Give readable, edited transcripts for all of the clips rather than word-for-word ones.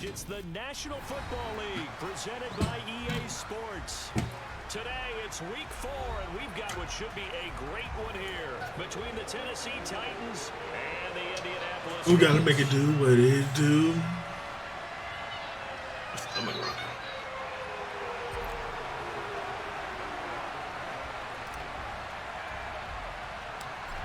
It's the National Football League presented by EA Sports. Today, it's week 4, and we've got what should be a great one here between the Tennessee Titans and the Indianapolis. We gotta make it do what it do.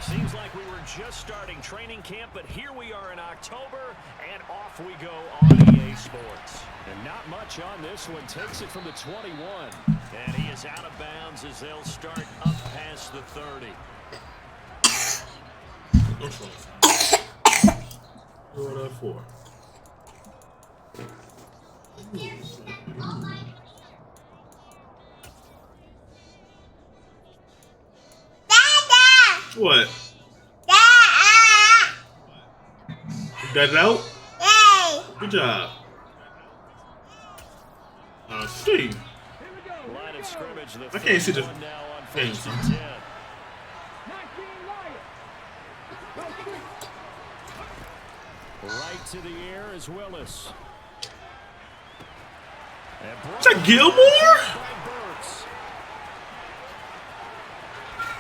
Seems like we were just starting training camp, but here we are in October, and off we go on EA Sports. And not much on this one. Takes it from the 21. And he is out of bounds as they'll start up past the 30. What that for? What? You got it out? Good job. See. Line of scrimmage, I can't see the game. Right to the air is Willis. Is that Gilmore?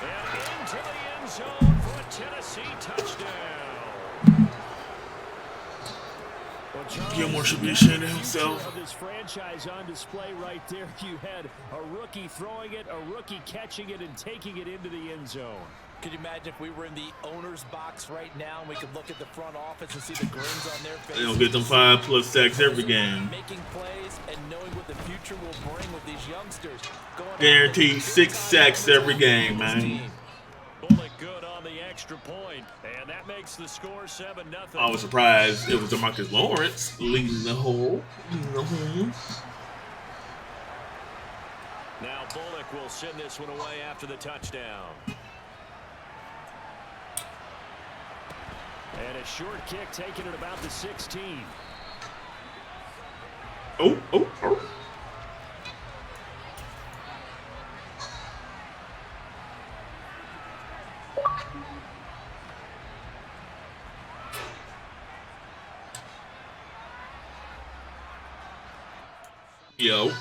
And into the end zone for a Tennessee touchdown. Gilmore should be ashamed of himself. This franchise on display right there. You had a rookie throwing it, a rookie catching it, and taking it into the end zone. Could you imagine if we were in the owner's box right now and we could look at the front office and see the grins on their faces? They don't get them 5+ sacks every game. Making plays and knowing what the future will bring with these youngsters. Guaranteed 6 sacks every game, man. Bullock good on the extra point, and that makes the score 7-0. I was surprised it was DeMarcus Lawrence leading the whole. Now Bullock will send this one away after the touchdown. And a short kick taken at about the 16. Oh. Yo.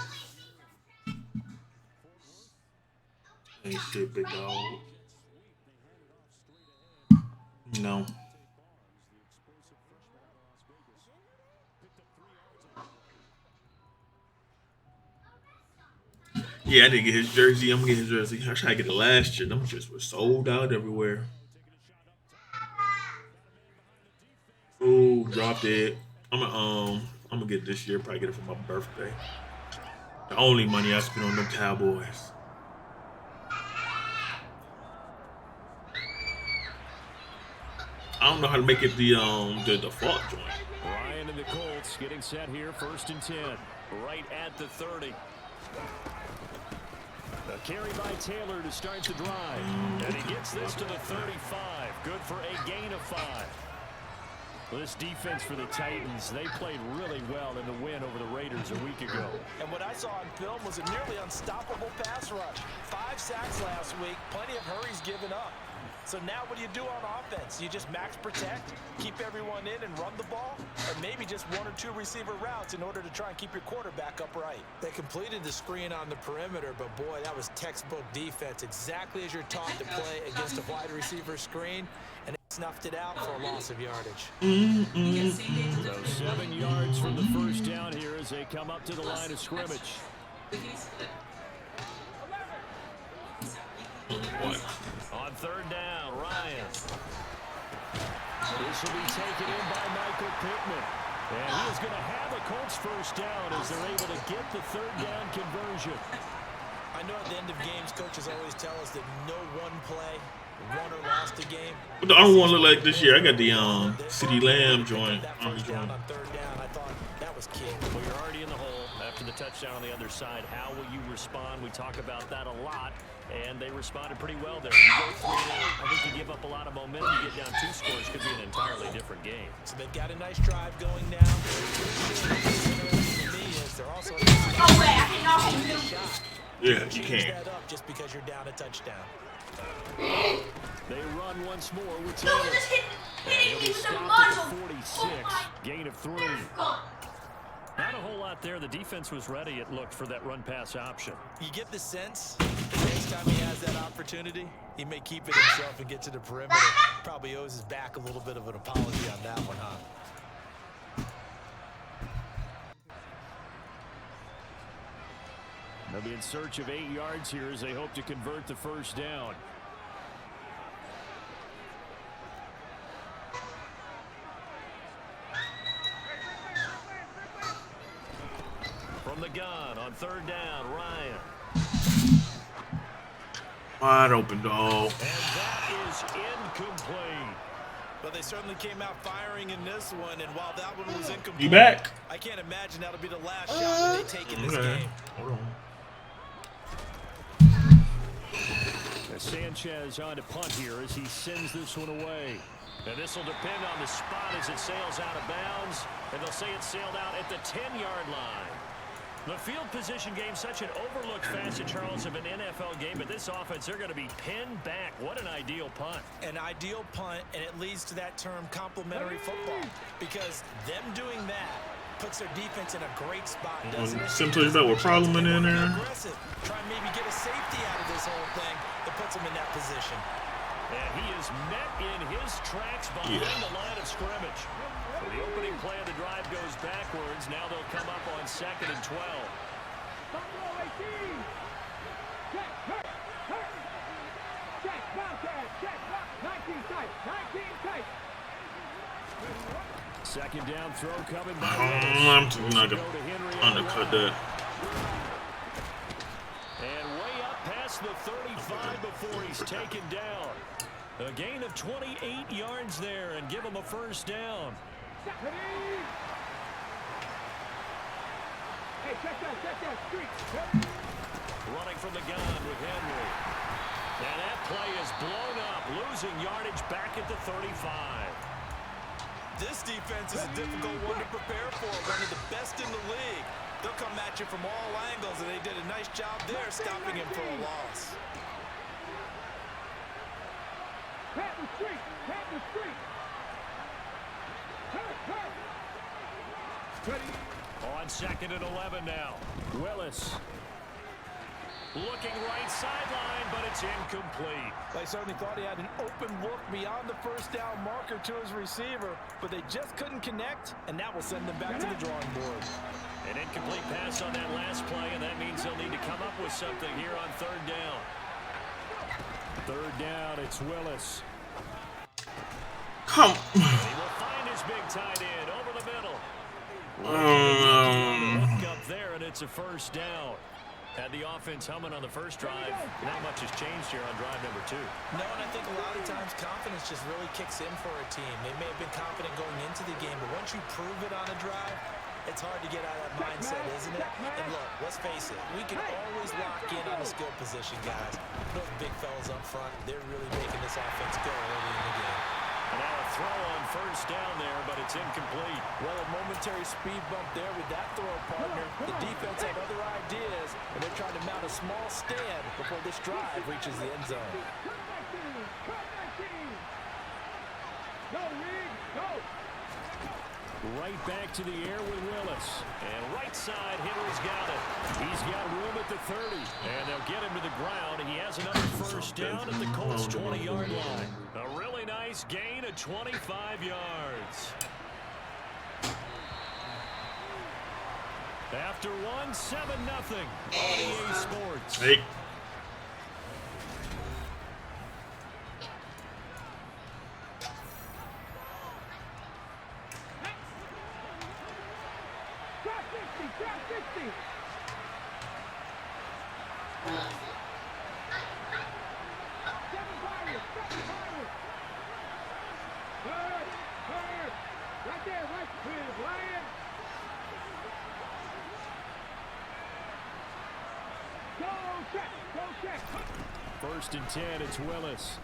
Ain't shit, big dog. No. Yeah, I didn't get his jersey. I'm gonna get his jersey. I tried to get it last year. Them just were sold out everywhere. Oh, dropped it. I'm gonna get it this year. Probably get it for my birthday. The only money I spent on them Cowboys. I don't know how to make it the default joint. Ryan and the Colts getting set here, 1st and 10, right at the 30. A carry by Taylor to start the drive. And he gets this to the 35. Good for a gain of 5. Well, this defense for the Titans, they played really well in the win over the Raiders a week ago. And what I saw on film was a nearly unstoppable pass rush. 5 sacks last week, plenty of hurries given up. So now what do you do on offense? You just max protect, keep everyone in and run the ball, or maybe just 1 or 2 receiver routes in order to try and keep your quarterback upright. They completed the screen on the perimeter, but boy, that was textbook defense. Exactly as you're taught to play against a wide receiver screen, and they snuffed it out for a loss of yardage. So 7 yards from the first down here as they come up to the line of scrimmage. On 3rd down, Ryan. This will be taken in by Michael Pittman. And he is going to have a Colts first down as they're able to get the 3rd down conversion. I know at the end of games, coaches always tell us that no one play won or lost a game. But the other one look like this year. I got the CeeDee Lamb joint. Army joint. On 3rd down, I thought that was key. Well, you're already in the hole after the touchdown on the other side. How will you respond? We talk about that a lot. And they responded pretty well there. You go 3-0, I think you give up a lot of momentum. You get down 2 scores, could be an entirely different game. So they've got a nice drive going now. Yeah, you can. That up just because you're down a touchdown. They run once more with Taylor. And he'll be stopped at the 46. Gain of 3. Not a whole lot there. The defense was ready, it looked, for that run-pass option. You get the sense the next time he has that opportunity, he may keep it himself and get to the perimeter. Probably owes his back a little bit of an apology on that one, huh? They'll be in search of 8 yards here as they hope to convert the first down. From the gun on 3rd down, Ryan. Wide open, dog. And that is incomplete. But they certainly came out firing in this one, and while that one was incomplete, You back? I can't imagine that'll be the last shot that they take in this game. Hold on. Sanchez on to punt here as he sends this one away. And this will depend on the spot as it sails out of bounds. And they'll say it sailed out at the 10-yard line. The field position game, such an overlooked facet, Charles, of an NFL game. But this offense, they're going to be pinned back. What an ideal punt. An ideal punt, and it leads to that term complementary football. Because them doing that puts their defense in a great spot, doesn't it? Simply that we're problem in there. Aggressive. Try and maybe get a safety out of this whole thing that puts him in that position. And he is met in his tracks behind the line of scrimmage. So the opening play of the drive goes backwards. Now they'll come up on 2nd and 12. Second down throw coming by. I'm not going to undercut that. And way up past the 35 before he's taken down. A gain of 28 yards there and give him a first down. Running from the gun with Henry. And that play is blown up, losing yardage back at the 35. This defense is a difficult one to prepare for. One of the best in the league. They'll come at you from all angles, and they did a nice job there stopping him for a loss. On 2nd and 11 now. Willis. Looking right sideline, but it's incomplete. They certainly thought he had an open look beyond the first down marker to his receiver, but they just couldn't connect, and that will send them back to the drawing board. An incomplete pass on that last play, and that means they'll need to come up with something here on 3rd down. 3rd down, it's Willis. Come. He will find his big tight end over the middle. Look up there, and it's a first down. Had the offense humming on the first drive. Not much has changed here on drive number 2. No, and I think a lot of times confidence just really kicks in for a team. They may have been confident going into the game, but once you prove it on a drive, it's hard to get out of that mindset, isn't it? And look, let's face it, we can always lock in on the skill position, guys. Those big fellas up front, they're really making this offense go early in the game. And now a throw on first down there, but it's incomplete. Well, a momentary speed bump there with that throw, partner. The defense had other ideas, and they're trying to mount a small stand before this drive reaches the end zone. Right back to the air with Willis. And right side, Henry's got it. He's got room at the 30. And they'll get him to the ground. He has another first down at the Colts' 20-yard line. A really nice gain of 25 yards. After one, 7-0 on EA Sports. Hey. First and 10, it's Willis.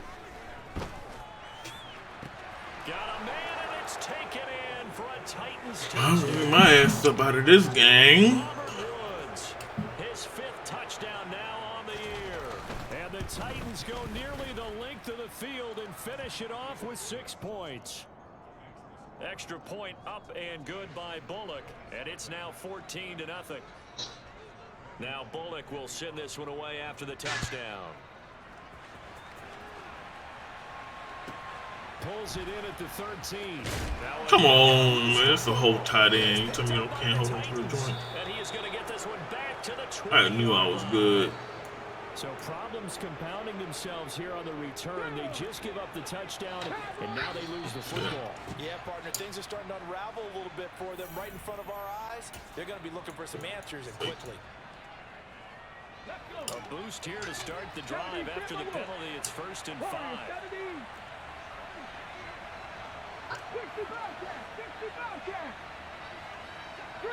Got a man, and it's taken in for a Titans I'm touchdown. getting my ass up out of this game. Woods, his 5th touchdown now on the year. And the Titans go nearly the length of the field and finish it off with 6 points. Extra point up and good by Bullock, and it's now 14-0. Now Bullock will send this one away after the touchdown. Pulls it in at the 13. Come on, man. That's a whole tight end. You tell me you can't hold on to the joint. And he is going to get this one back to the 20. I knew I was good. So problems compounding themselves here on the return. They just give up the touchdown, and now they lose the football. Yeah, partner, things are starting to unravel a little bit for them right in front of our eyes. They're going to be looking for some answers, and quickly. A boost here to start the drive after the penalty. It's 1st and 5. 3.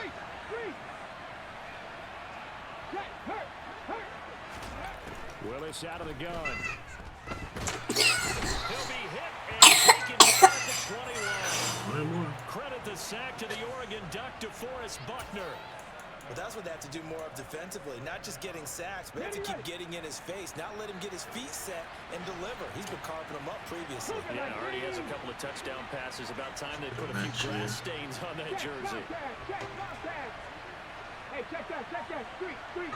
Willis out of the gun. He'll be hit and taken down at the 21. Credit the sack to the Oregon Duck, DeForest Buckner. But that's what they have to do more of defensively. Not just getting sacks, but have to keep getting in his face. Not let him get his feet set and deliver. He's been carving them up previously. Yeah, already has a couple of touchdown passes. About time they put a few grass stains on that jersey. Hey, check that. 3.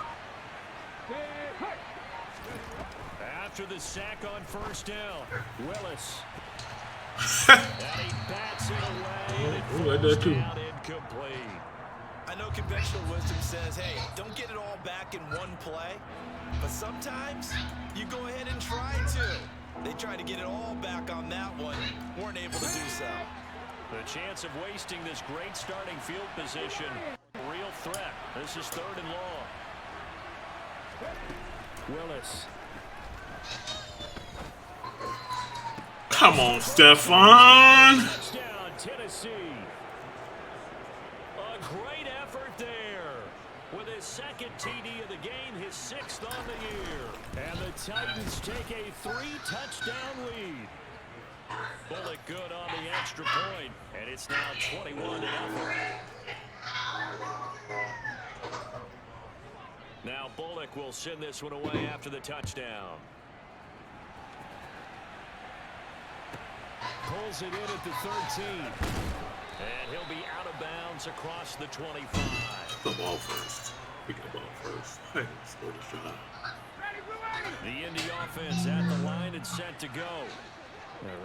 After the sack on 1st down, Willis. And he bats it away. And it falls down incomplete. I know conventional wisdom says, hey, don't get it all back in one play. But sometimes you go ahead and try to. They tried to get it all back on that one. Weren't able to do so. The chance of wasting this great starting field position. Real threat. This is 3rd and long. Willis. Come on, Stephon. Touchdown, Tennessee. A great effort there. With his 2nd TD of the game, his 6th on the year. And the Titans take a 3-touchdown lead. Bullock good on the extra point, and it's now 21-0. Now Bullock will send this one away after the touchdown. Pulls it in at the 13. And he'll be out of bounds across the 25. The ball first. Pick the ball first. Hey, score the shot. The Indy offense at the line and set to go.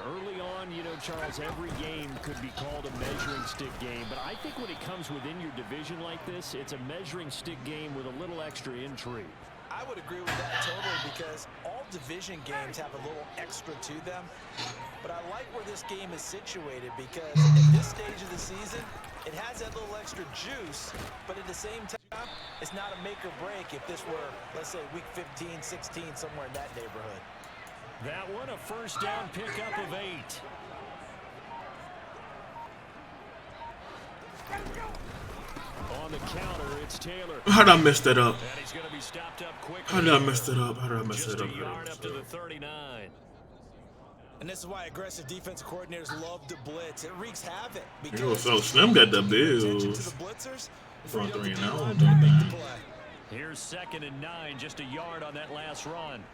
Early on, you know, Charles, every game could be called a measuring stick game. But I think when it comes within your division like this, it's a measuring stick game with a little extra intrigue. I would agree with that totally because all division games have a little extra to them. But I like where this game is situated because at this stage of the season, it has that little extra juice, but at the same time, it's not a make or break if this were, let's say, week 15, 16, somewhere in that neighborhood. That one, a 1st down pickup of 8. On the counter, it's Taylor. How did I mess that up? And he's going to be stopped up quickly. How did I mess that up? How did I mess Just that up? a yard up to the 39. And this is why aggressive defensive coordinators love to blitz. It wreaks havoc because Yo, so Slim got the attention to Bills. the blitzers. Front free up three the now, D-line don't to make they? the play. Here's 2nd and 9, just a yard on that last run.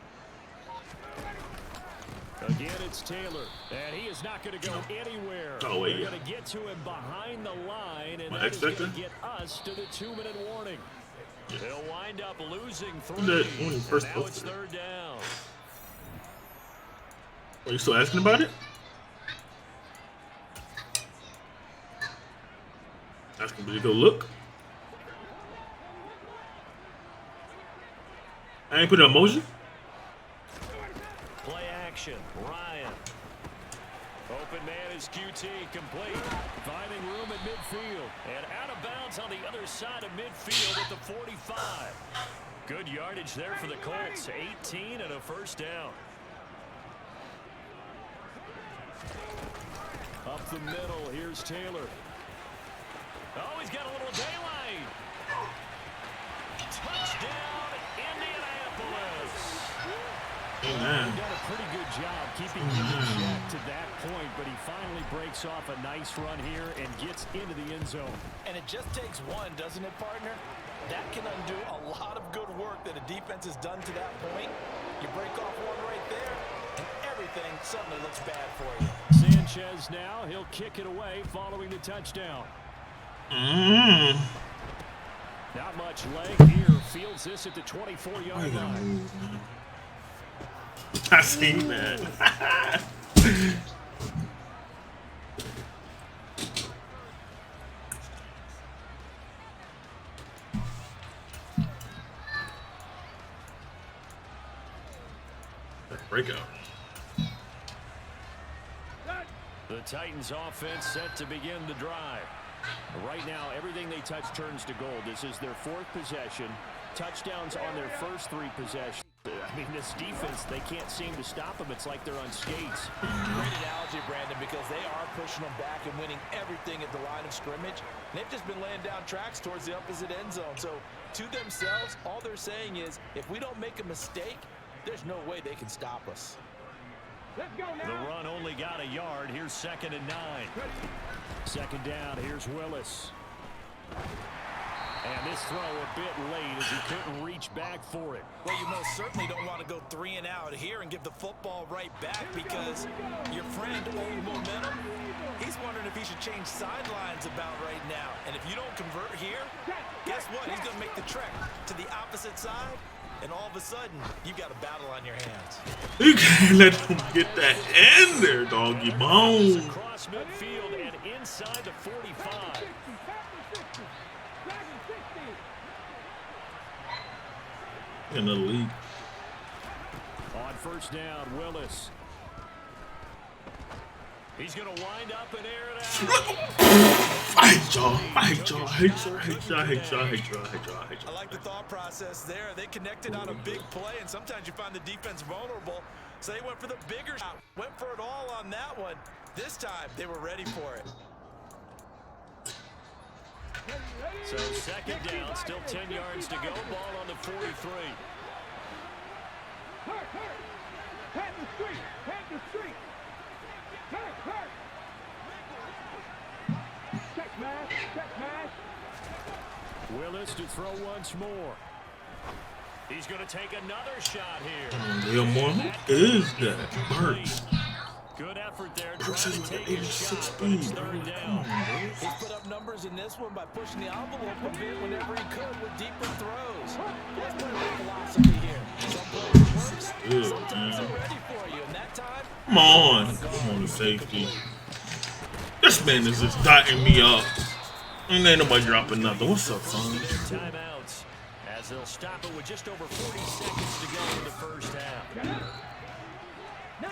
Again, it's Taylor, and he is not going to go anywhere. Oh, wait. They're going to get to him behind the line, and My that is going X-Factor? to get us to the 2-minute warning. They'll wind up losing 3, That when he and first now it's posted. 3rd down. Are you still asking about it? Asking, did you go look? I ain't put an emoji. Play action, Ryan. Open man is QT, complete. Finding room at midfield. And out of bounds on the other side of midfield at the 45. Good yardage there for the Colts. 18 and a 1st down. Up the middle, here's Taylor. Oh, he's got a little daylight. Touchdown, Indianapolis. Amen. He's done a pretty good job keeping him in check to that point, but he finally breaks off a nice run here and gets into the end zone. And it just takes one, doesn't it, partner? That can undo a lot of good work that a defense has done to that point. You break off one right there, and everything suddenly looks bad for you. Sanchez now. He'll kick it away following the touchdown. Not much leg here. Fields this at the 24-yard line. I seen that. Breakout. The Titans offense set to begin the drive. Right now, everything they touch turns to gold. This is their 4th possession. Touchdowns on their first 3 possessions. I mean, this defense, they can't seem to stop them. It's like they're on skates. Great analogy, Brandon, because they are pushing them back and winning everything at the line of scrimmage. They've just been laying down tracks towards the opposite end zone. So, to themselves, all they're saying is, if we don't make a mistake, there's no way they can stop us. Let's go now. The run only got a yard. Here's 2nd and 9. Second down. Here's Willis. And this throw a bit late as he couldn't reach back for it. Well, you most certainly don't want to go 3 and out here and give the football right back because your friend, old momentum, he's wondering if he should change sidelines about right now. And if you don't convert here, guess what? He's going to make the trek to the opposite side. And all of a sudden, you've got a battle on your hands. You can't let them get that in there, doggy bone. Across midfield and inside the 45. In the league. On first down, Willis. He's going to wind up and air it out. Fight y'all. Fight y'all. Hate y'all. Hate y'all. Hate y'all. Hate y'all. Hate y'all. Hate I y'all. like the thought process there. They connected on a big play, and sometimes you find the defense vulnerable. So they went for the bigger shot. Went for it all on that one. This time, they were ready for it. So second down, still 10 yards to go. Ball on the 43. Head the street. Head the street. Hurt. Check mash. Check mash. Willis to throw once more. He's going to take another shot here. Gilmore, who is that? Burks. Good effort there. Burks Trying is to like take an his 86 shot, but it's speed. third Come down. on, bro. He's put up numbers in this one by pushing the envelope a bit whenever he could with deeper throws. That's part of the philosophy here. Some plays it works, sometimes they're ready for you, and that time... Come on. Come on, the safety. This man is just dotting me up. And ain't nobody dropping nothing. What's up, son? Timeouts as they'll stop it with just over 40 seconds to go in the first half. 19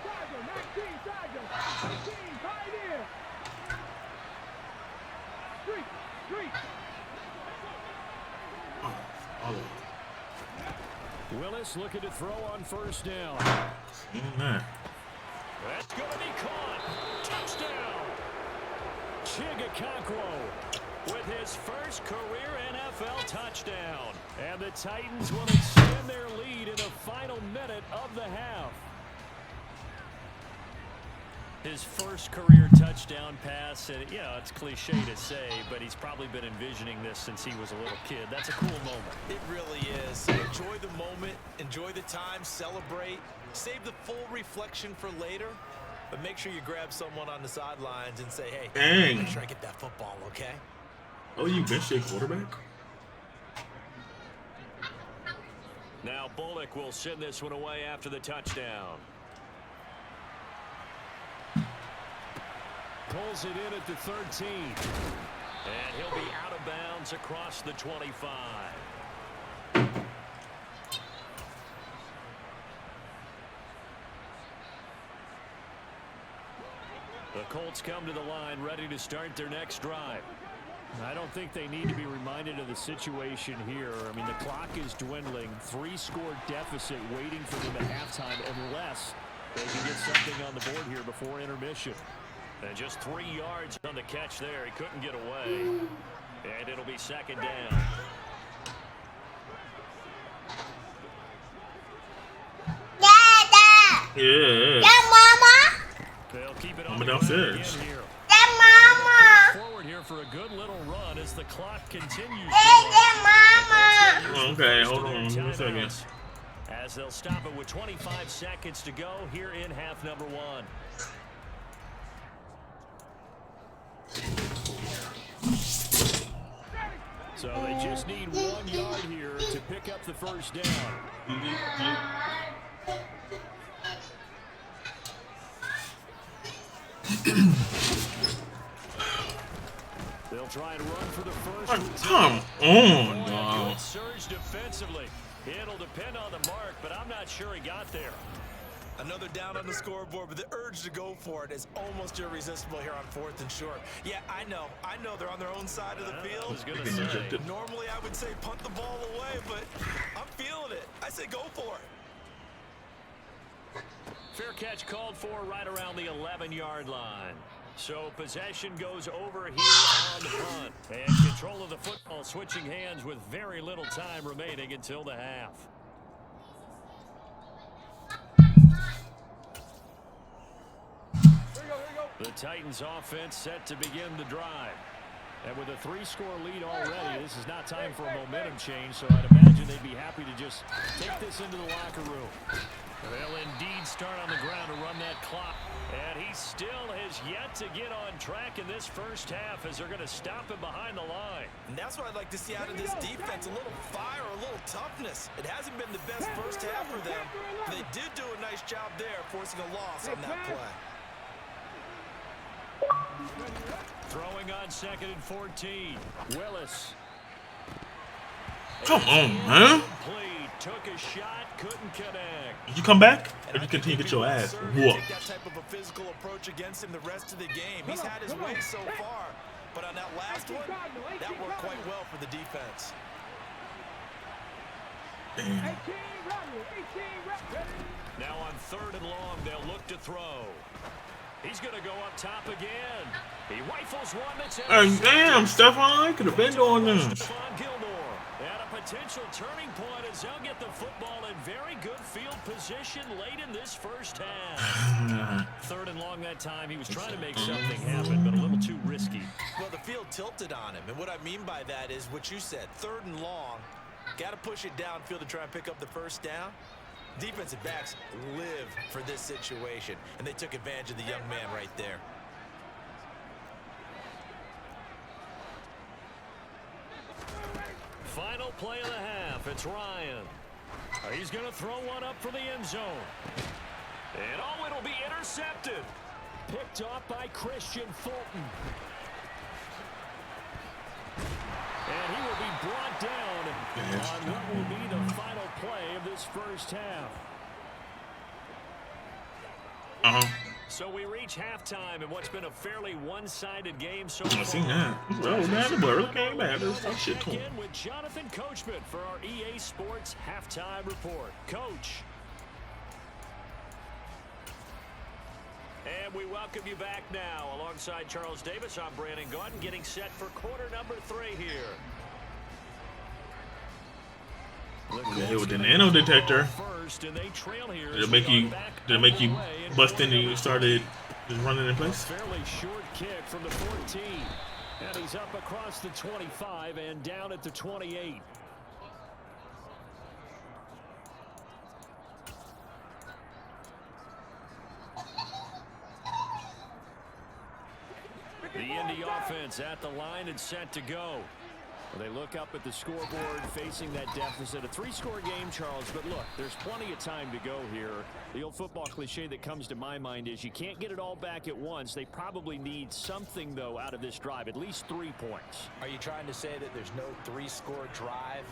Tiger. 19 Tiger. 19 Pioneer. Street. Willis looking to throw on first down. That's going to be caught. Touchdown. Chigakonkwo with his first career NFL touchdown. And the Titans will extend their lead in the final minute of the half. His first career touchdown pass, and you know, it's cliche to say, but he's probably been envisioning this since he was a little kid. That's a cool moment. It really is. Enjoy the moment, enjoy the time, celebrate, save the full reflection for later, but make sure you grab someone on the sidelines and say, hey, Dang. make sure I get that football, okay? Oh, you bench your quarterback? Now Bullock will send this one away after the touchdown. Pulls it in at the 13. And he'll be out of bounds across the 25. The Colts come to the line ready to start their next drive. I don't think they need to be reminded of the situation here. I mean, the clock is dwindling. 3-score deficit waiting for them at halftime unless they can get something on the board here before intermission. And just 3 yards on the catch there. He couldn't get away. And it'll be second down. Yeah. Mama. They'll keep it I'm on downstairs. here. Mama. Forward here for a good little run as the clock continues. Mama. Okay, hold on. Give me a second. As they'll stop it with 25 seconds to go here in half number 1. So they just need 1 yard here to pick up the first down. They'll try and run for the first. Come on, dog. Good surge defensively. It'll depend on the mark, but I'm not sure he got there. Another down on the scoreboard, but the urge to go for it is almost irresistible here on 4th and short. Yeah, I know they're on their own side of the field. I was gonna say. Normally I would say punt the ball away, but I'm feeling it. I say go for it. Fair catch called for right around the 11-yard line. So possession goes over here on the punt. And control of the football switching hands with very little time remaining until the half. The Titans offense set to begin the drive. And with a 3-score lead already, this is not time for a momentum change, so I'd imagine they'd be happy to just take this into the locker room. They'll indeed start on the ground to run that clock. And he still has yet to get on track in this first half as they're going to stop him behind the line. And that's what I'd like to see out of this defense, a little fire, a little toughness. It hasn't been the best first half for them. They did do a nice job there, forcing a loss on that play. Throwing on 2nd and 14. Willis. Come on, man. Took a shot, couldn't connect. Did you come back? Or did you continue to get your ass whooped? Take that type of a physical approach against him the rest of the game. He's had his way so far, but on that last one, that worked quite well for the defense. Damn. Now on 3rd and long, they'll look to throw. He's going to go up top again. He rifles one that's damn, Stephon could have been doing this. Gilmore at a potential turning point as they'll get the football in very good field position late in this first half. 3rd and long that time. He was trying to make something happen, but a little too risky. Well, the field tilted on him, and what I mean by that is what you said. 3rd and long, got to push it downfield to try and pick up the first down. Defensive backs live for this situation, and they took advantage of the young man right there. Final play of the half. It's Ryan. He's going to throw one up for the end zone. And oh, it'll be intercepted. Picked off by Christian Fulton. And he will be brought down on what will be the final play of this first half. So we reach halftime in what's been a fairly one-sided game so far. I seen that. Oh, man, the blur came back. There's some shit Back in with Jonathan Coachman for our EA Sports Halftime Report. Coach. And we welcome you back now. Alongside Charles Davis, I'm Brandon Gautin, getting set for quarter number 3 here. Yeah, hit with the nano detector. First, and they trail here. Did it make you bust in and you started just running in place? Fairly short kick from the 14. And he's up across the 25 and down at the 28. The Indy offense at the line and set to go. They look up at the scoreboard facing that deficit. A 3-score game, Charles, but look, there's plenty of time to go here. The old football cliche that comes to my mind is you can't get it all back at once. They probably need something, though, out of this drive, at least 3 points. Are you trying to say that there's no 3-score drive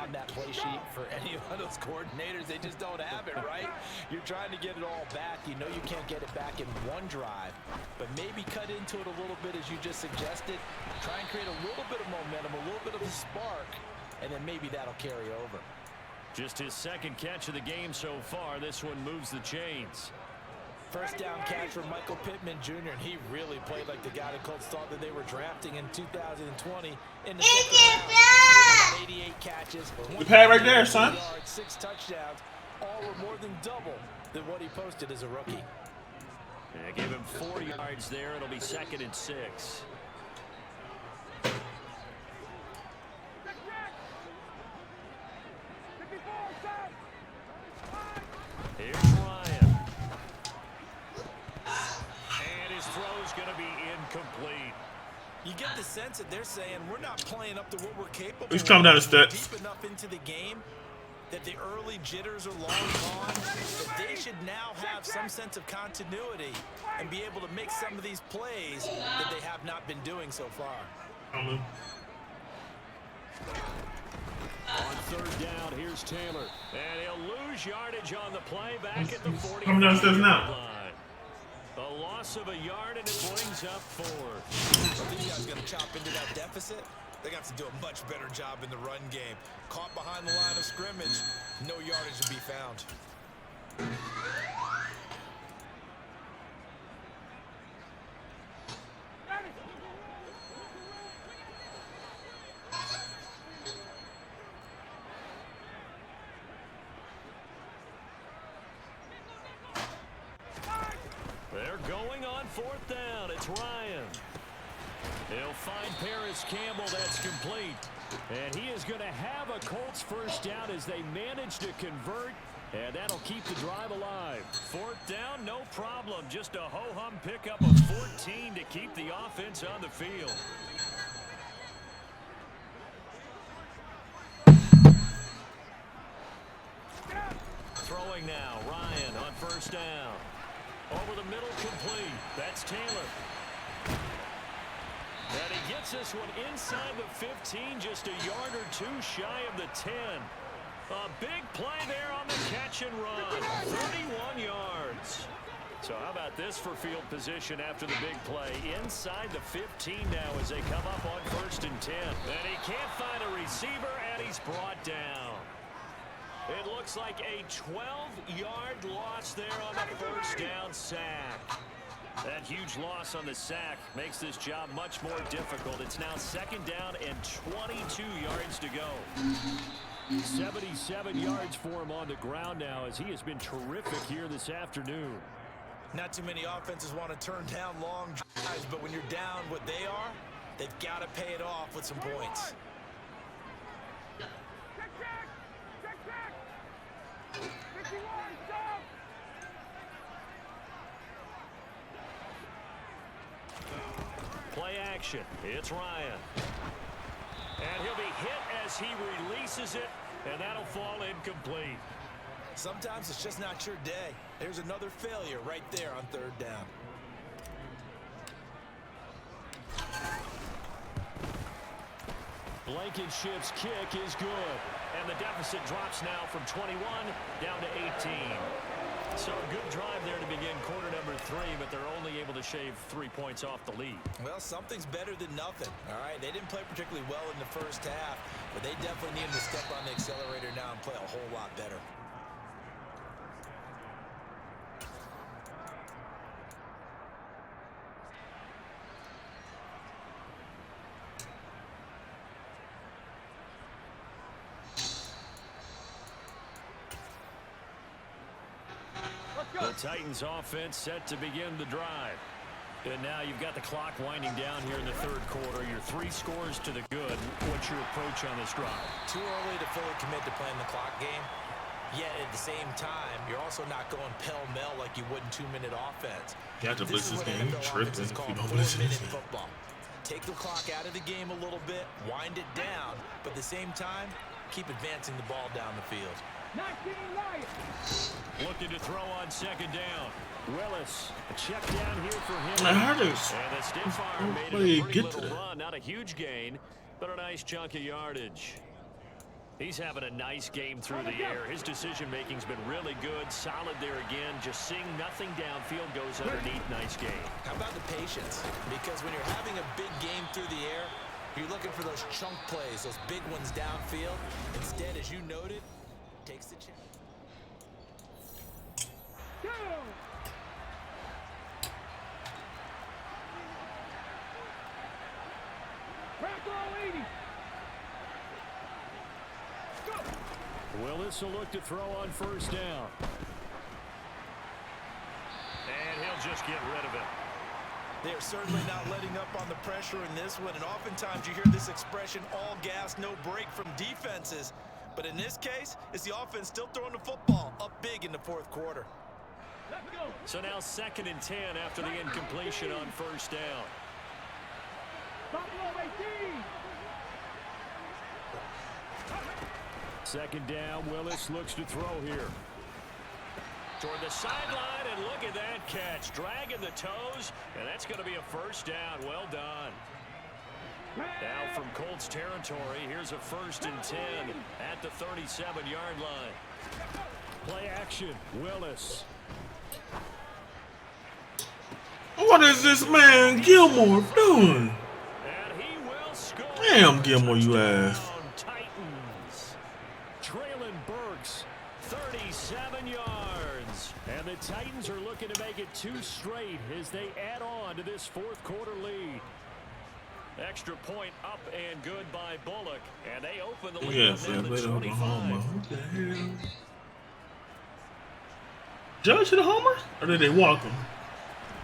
on that play sheet for any of those coordinators? They just don't have it, right? You're trying to get it all back. You know you can't get it back in one drive, but maybe cut into it a little bit as you just suggested. Try and create a little bit of momentum, a little bit of a spark, and then maybe that'll carry over. Just his 2nd catch of the game so far. This one moves the chains. First down catch from Michael Pittman Jr., and he really played like the guy the Colts thought that they were drafting in 2020. In the second round, 88 catches. The pad right there, son. 6 touchdowns. All were more than double than what he posted as a rookie. Yeah, give him 4 yards there. It'll be 2nd and 6. Here's Ryan. And his throw's going to be incomplete. You get the sense that they're saying we're not playing up to what we're capable of. He's coming down the steps. Deep enough into the game that the early jitters are long gone, that they should now have some sense of continuity and be able to make some of these plays that they have not been doing so far. On third down, here's Taylor. And he'll lose yardage on the play back at the 40. Coming downstairs now. A loss of a yard, and it brings up 4. Are these guys going to chop into that deficit? They got to do a much better job in the run game. Caught behind the line of scrimmage, no yardage to be found. They're going on fourth down. It's Ryan. He'll find Paris Campbell. That's complete. And he is going to have a Colts first down as they manage to convert. And that'll keep the drive alive. Fourth down, no problem. Just a ho-hum pickup of 14 to keep the offense on the field. Throwing now. Ryan on first down. Over the middle, complete. That's Taylor. And he gets this one inside the 15, just a yard or two shy of the 10. A big play there on the catch and run. 31 yards. So how about this for field position after the big play? Inside the 15 now as they come up on first and 10. And he can't find a receiver, and he's brought down. It looks like a 12-yard loss there on the first down sack. That huge loss on the sack makes this job much more difficult. It's now second down and 22 yards to go. 77 yards for him on the ground now as he has been terrific here this afternoon. Not too many offenses want to turn down long drives, but when you're down what they are, they've got to pay it off with some points. Play action. It's Ryan. And he'll be hit as he releases it, and that'll fall incomplete. Sometimes it's just not your day. There's another failure right there on third down. Blankenship's kick is good. And the deficit drops now from 21 down to 18. So a good drive there to begin quarter number 3, but they're only able to shave 3 points off the lead. Well, something's better than nothing. All right, they didn't play particularly well in the first half, but they definitely needed to step on the accelerator now and play a whole lot better. The Titans offense set to begin the drive. And now you've got the clock winding down here in the third quarter. Your 3 scores to the good. What's your approach on this drive? Too early to fully commit to playing the clock game. Yet at the same time, you're also not going pell-mell like you would in 2-minute offense. You have to blitz this game. You're tripping if you don't blitz this game. Football. Take the clock out of the game a little bit, wind it down, but at the same time, keep advancing the ball down the field. Looking to throw on second down. Willis, a check down here for him. And the stiff arm made it a pretty little run. Not a huge gain, but a nice chunk of yardage. He's having a nice game through the air. His decision-making's been really good. Solid there again. Just seeing nothing downfield goes underneath. Nice game. How about the patience? Because when you're having a big game through the air, you're looking for those chunk plays, those big ones downfield. Instead, as you noted, takes the chance. Willis will look to throw on first down. And he'll just get rid of it. They're certainly not letting up on the pressure in this one, and oftentimes you hear this expression, all gas, no break from defenses. But in this case, it's the offense still throwing the football up big in the fourth quarter. So now 2nd and 10 after the incompletion on first down. Buffalo 18. Second down, Willis looks to throw here. Toward the sideline, and look at that catch. Dragging the toes, and that's going to be a first down. Well done. Now from Colts territory, here's a 1st and 10 at the 37-yard line. Play action, Willis. What is this man Gilmore doing? And he will score. Damn, Gilmore, you ass. Titans. Traylon Burks, 37 yards. And the Titans are looking to make it 2 straight as they add on to this 4th quarter lead. Extra point up and good by Bullock. And they open the lead up now to 25. What the hell? Judge hit a homer? Or did they walk him?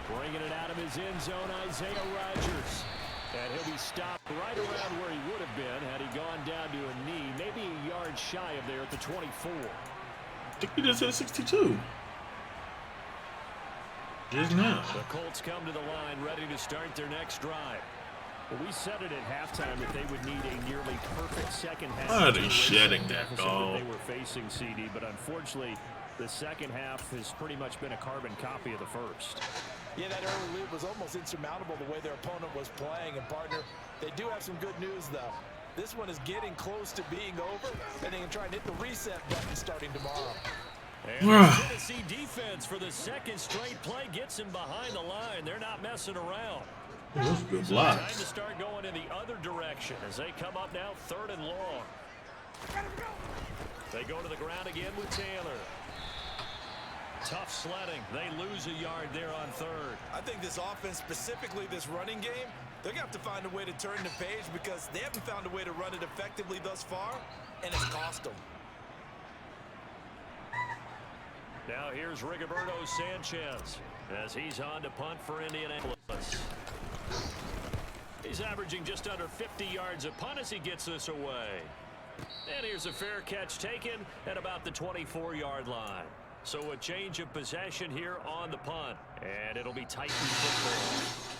Bringing it out of his end zone, Isaiah Rodgers. And he'll be stopped right around where he would have been had he gone down to a knee, maybe a yard shy of there at the 24. I think he just hit 62. Just now. The Colts come to the line ready to start their next drive. Well, we said it at halftime that they would need a nearly perfect second half. Why are they shedding that dog? They were facing CD, but unfortunately, the second half has pretty much been a carbon copy of the first. Yeah, that early lead was almost insurmountable the way their opponent was playing. And, partner, they do have some good news, though. This one is getting close to being over, and they can try and hit the reset button starting tomorrow. And the Tennessee defense for the 2nd straight play gets him behind the line. They're not messing around. That's good Time blocks. to start going in the other direction as they come up now 3rd and long. They go to the ground again with Taylor. Tough sledding. They lose a yard there on 3rd. I think this offense, specifically this running game, they're going to have to find a way to turn the page because they haven't found a way to run it effectively thus far, and it's cost them. Now here's Rigoberto Sanchez as he's on to punt for Indianapolis. He's averaging just under 50 yards a punt as he gets this away. And here's a fair catch taken at about the 24-yard line. So a change of possession here on the punt. And it'll be Titans football.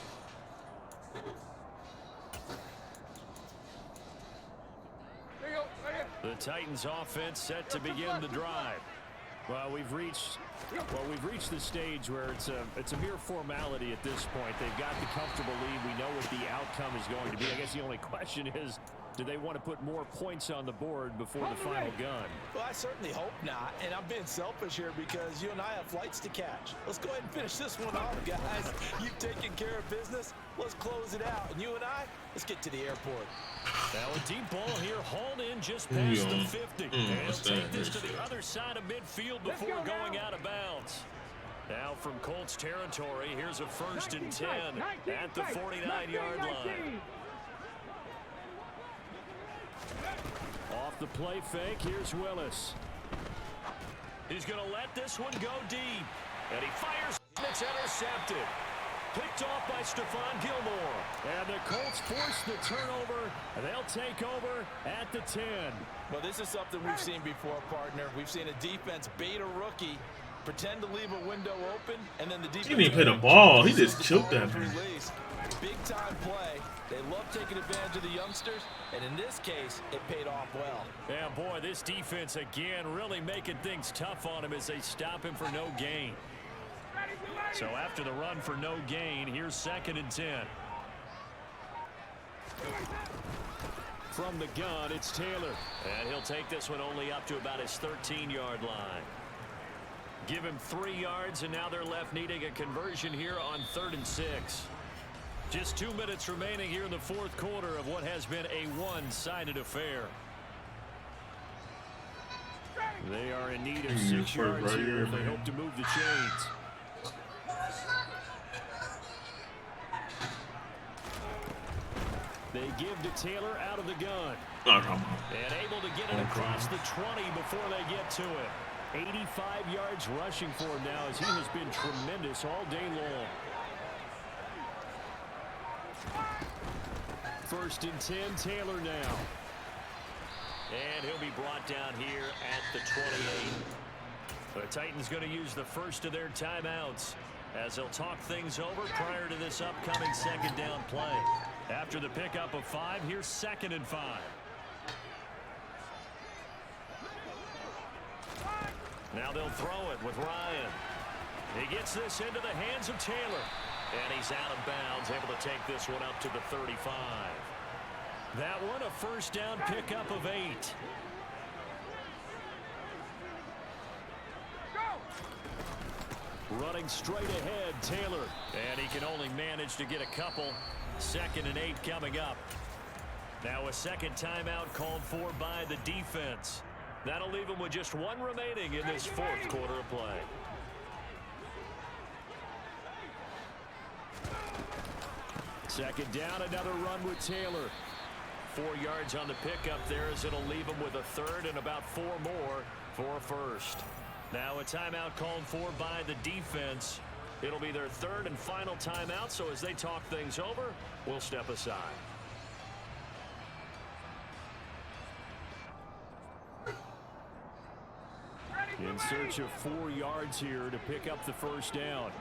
The Titans offense set to begin the drive. Well, we've reached the stage where it's a mere formality at this point. They've got the comfortable lead. We know what the outcome is going to be. I guess the only question is, do they want to put more points on the board before the final gun? Well, I certainly hope not, and I'm being selfish here because you and I have flights to catch. Let's go ahead and finish this one off, guys. You've taken care of business. Let's close it out. And you and I, let's get to the airport. Now a deep ball here, hauled in just past the 50. And he'll take this to the other side of midfield before going out of bounds. Now from Colts territory, here's a 1st and 10 at the 49-yard line. Off the play fake, here's Willis. He's going to let this one go deep. And he fires, and it's intercepted. Picked off by Stephon Gilmore. And the Colts force the turnover. And they'll take over at the 10. Well, this is something we've seen before, partner. We've seen a defense bait a rookie, pretend to leave a window open, and then the defense... He didn't play the ball. He just choked that man. Big-time play. They love taking advantage of the youngsters, and in this case, it paid off well. Yeah, boy, this defense, again, really making things tough on him as they stop him for no gain. So after the run for no gain, here's 2nd and 10. From the gun, it's Taylor. And he'll take this one only up to about his 13-yard line. Give him 3 yards, and now they're left needing a conversion here on 3rd and 6. Just 2 minutes remaining here in the 4th quarter of what has been a one-sided affair. They are in need of 6 yards here if they hope to move the chains. They give to Taylor out of the gun. And able to get it across the 20 before they get to it. 85 yards rushing for him now as he has been tremendous all day long. 1st and 10, Taylor now. And he'll be brought down here at the 28. The Titans going to use the first of their timeouts as they'll talk things over prior to this upcoming 2nd down play. After the pickup of 5, here's 2nd and 5. Now they'll throw it with Ryan. He gets this into the hands of Taylor. And he's out of bounds, able to take this one up to the 35. That one a first down pickup of 8. Running straight ahead, Taylor. And he can only manage to get a couple. 2nd and 8 coming up. Now a second timeout called for by the defense. That'll leave him with just 1 remaining in this 4th quarter of play. Second down, another run with Taylor. 4 yards on the pickup there as it'll leave him with a 3rd and about 4 more for a first. Now a timeout called for by the defense. It'll be their 3rd and final timeout, so as they talk things over, we'll step aside. In search of 4 yards here to pick up the first down.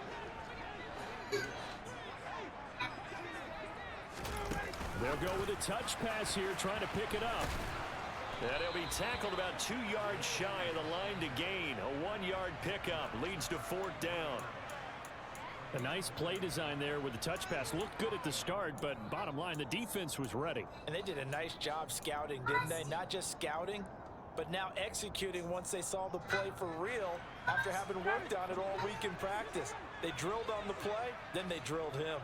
They'll go with a touch pass here, trying to pick it up. And he'll be tackled about 2 yards shy of the line to gain. A 1-yard pickup leads to 4th down. A nice play design there with the touch pass. Looked good at the start, but bottom line, the defense was ready. And they did a nice job scouting, didn't they? Not just scouting, but now executing once they saw the play for real after having worked on it all week in practice. They drilled on the play, then they drilled him.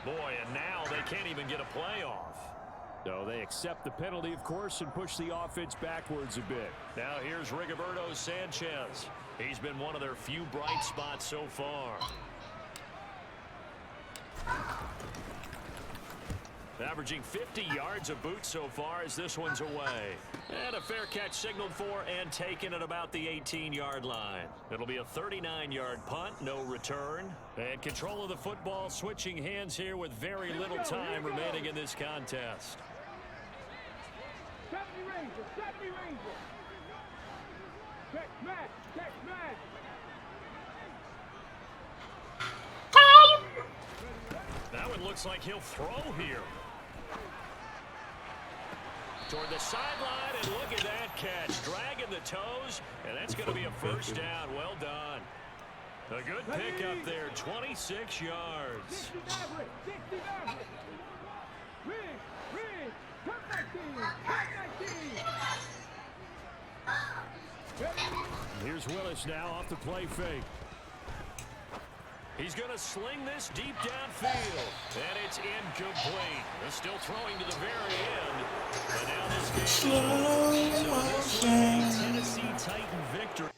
Boy, and now they can't even get a play off. So they accept the penalty, of course, and push the offense backwards a bit. Now here's Rigoberto Sanchez. He's been one of their few bright spots so far. Averaging 50 yards a boot so far as this one's away. And a fair catch signaled for and taken at about the 18-yard line. It'll be a 39-yard punt, no return. And control of the football switching hands here with very little time remaining in this contest. 70 Rangers, 70 Rangers. Check match, check match. That one looks like he'll throw here. Toward the sideline, and look at that catch. Dragging the toes, and that's going to be a first down. Well done. A good pickup there, 26 yards. 60 Maverick, 60 Maverick. Rig, come back team. Here's Willis now off the play fake. He's going to sling this deep downfield, and it's incomplete. They're still throwing to the very end, but now this game is over. So this is a Tennessee Titan victory.